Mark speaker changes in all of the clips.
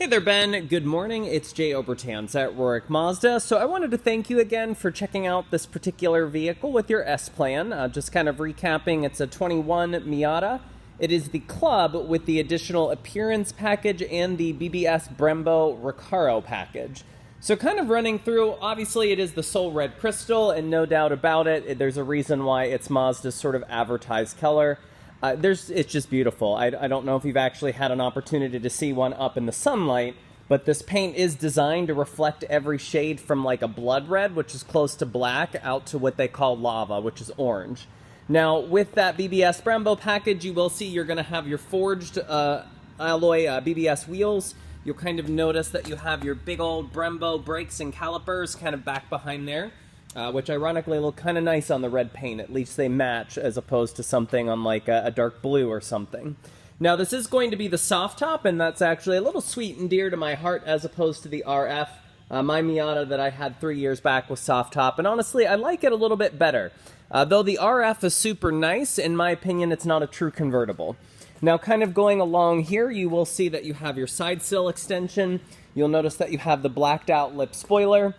Speaker 1: Hey there, Ben. Good morning. It's Jay Obertans at Rorik Mazda. So I wanted to thank you again for checking out this particular vehicle with your S-Plan. Just kind of recapping, it's a 21 Miata. It is the Club with the additional appearance package and the BBS Brembo Recaro package. So kind of running through, obviously it is the Soul Red Crystal, and no doubt about it, there's a reason why it's Mazda's sort of advertised color. It's just beautiful. I don't know if you've actually had an opportunity to see one up in the sunlight, but this paint is designed to reflect every shade from like a blood red, which is close to black, out to what they call lava, which is orange. Now, with that BBS Brembo package, you will see you're going to have your forged alloy BBS wheels. You'll kind of notice that you have your big old Brembo brakes and calipers kind of back behind there. Which ironically look kind of nice on the red paint. At least they match as opposed to something on like a dark blue or something. Now this is going to be the soft top, and that's actually a little sweet and dear to my heart as opposed to the RF. My Miata that I had 3 years back was soft top, and honestly I like it a little bit better. Though the RF is super nice, in my opinion it's not a true convertible. Now kind of going along here, you will see that you have your side sill extension. You'll notice that you have the blacked out lip spoiler.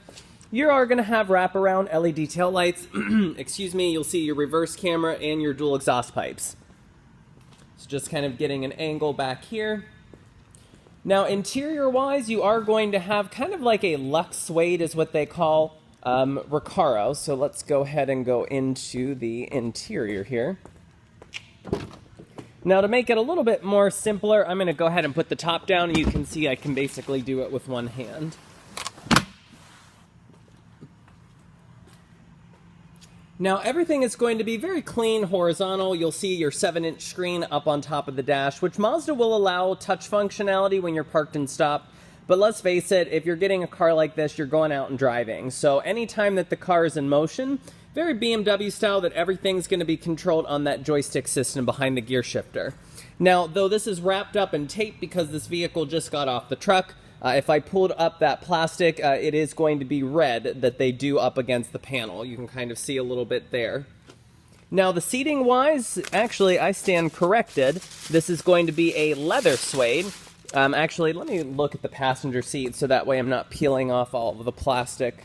Speaker 1: You are going to have wraparound LED taillights. Excuse me, you'll see your reverse camera and your dual exhaust pipes. So just kind of getting an angle back here. Now interior-wise, you are going to have kind of like a Lux Suede is what they call Recaro. So let's go ahead and go into the interior here. Now to make it a little bit more simpler, I'm going to go ahead and put the top down, and you can see I can basically do it with one hand. Now everything is going to be very clean, horizontal. You'll see your 7-inch screen up on top of the dash, which Mazda will allow touch functionality when you're parked and stopped. But let's face it, if you're getting a car like this, you're going out and driving. So anytime that the car is in motion, very BMW style, that everything's going to be controlled on that joystick system behind the gear shifter. Now, though this is wrapped up in tape because this vehicle just got off the truck, if I pulled up that plastic, it is going to be red that they do up against the panel. You can kind of see a little bit there. Now, the seating-wise, actually, I stand corrected. This is going to be a leather suede. Actually, let me look at the passenger seat so that way I'm not peeling off all of the plastic.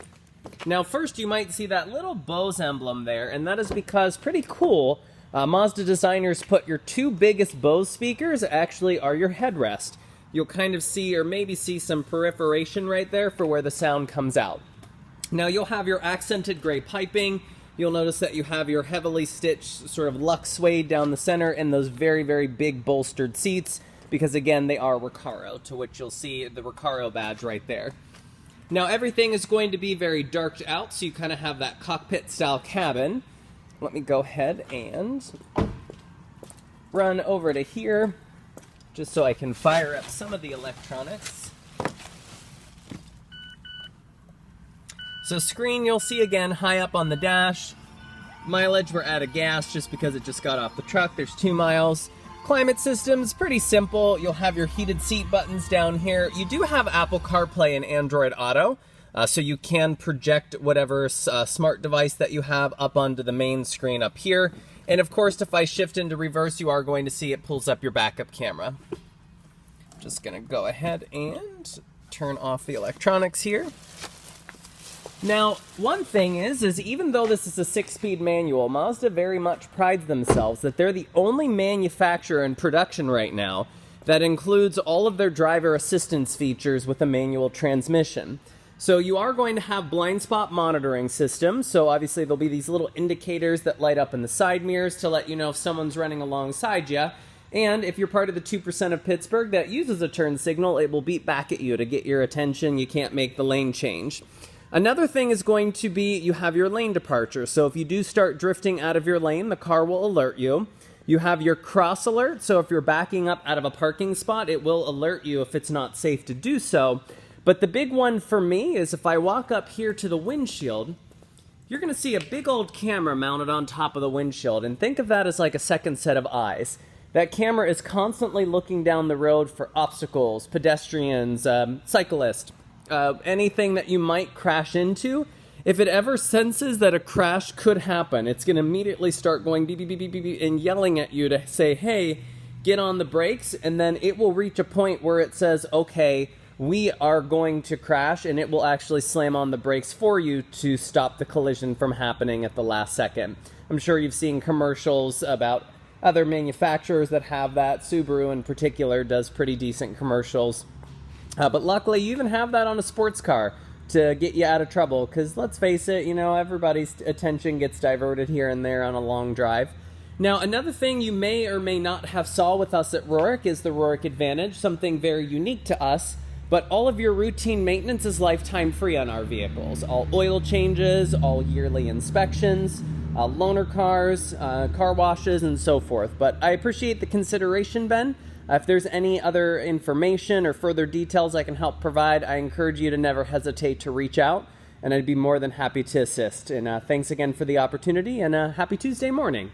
Speaker 1: Now, first, you might see that little Bose emblem there, and that is because, pretty cool, Mazda designers put your two biggest Bose speakers actually are your headrest. You'll kind of see, or maybe see, some perforation right there for where the sound comes out. Now you'll have your accented gray piping. You'll notice that you have your heavily stitched sort of Lux Suede down the center and those very, very big bolstered seats, because again, they are Recaro, to which you'll see the Recaro badge right there. Now everything is going to be very darked out, so you kind of have that cockpit style cabin. Let me go ahead and run over to here, just so I can fire up some of the electronics. So screen, you'll see again high up on the dash. Mileage, we're out of gas just because it just got off the truck. There's 2 miles. Climate system's pretty simple. You'll have your heated seat buttons down here. You do have Apple CarPlay and Android Auto, so you can project whatever smart device that you have up onto the main screen up here. And of course, if I shift into reverse, you are going to see it pulls up your backup camera. Just gonna go ahead and turn off the electronics here. Now, one thing is even though this is a 6-speed manual, Mazda very much prides themselves that they're the only manufacturer in production right now that includes all of their driver assistance features with a manual transmission. So you are going to have blind spot monitoring systems. So obviously there'll be these little indicators that light up in the side mirrors to let you know if someone's running alongside you. And if you're part of the 2% of Pittsburgh that uses a turn signal, it will beep back at you to get your attention. You can't make the lane change. Another thing is going to be you have your lane departure. So if you do start drifting out of your lane, the car will alert you. You have your cross alert. So if you're backing up out of a parking spot, it will alert you if it's not safe to do so. But the big one for me is if I walk up here to the windshield, you're going to see a big old camera mounted on top of the windshield. And think of that as like a second set of eyes. That camera is constantly looking down the road for obstacles, pedestrians, cyclists, anything that you might crash into. If it ever senses that a crash could happen, it's going to immediately start going beep, beep, beep, beep, beep, beep, and yelling at you to say, hey, get on the brakes. And then it will reach a point where it says, okay, we are going to crash, and it will actually slam on the brakes for you to stop the collision from happening at the last second. I'm sure you've seen commercials about other manufacturers that have that. Subaru in particular does pretty decent commercials. But luckily, you even have that on a sports car to get you out of trouble, because let's face it, everybody's attention gets diverted here and there on a long drive. Now, another thing you may or may not have saw with us at Rorik is the Rorik Advantage, something very unique to us, but all of your routine maintenance is lifetime free on our vehicles. All oil changes, all yearly inspections, loaner cars, car washes, and so forth. But I appreciate the consideration, Ben. If there's any other information or further details I can help provide, I encourage you to never hesitate to reach out, and I'd be more than happy to assist. And thanks again for the opportunity, and happy Tuesday morning.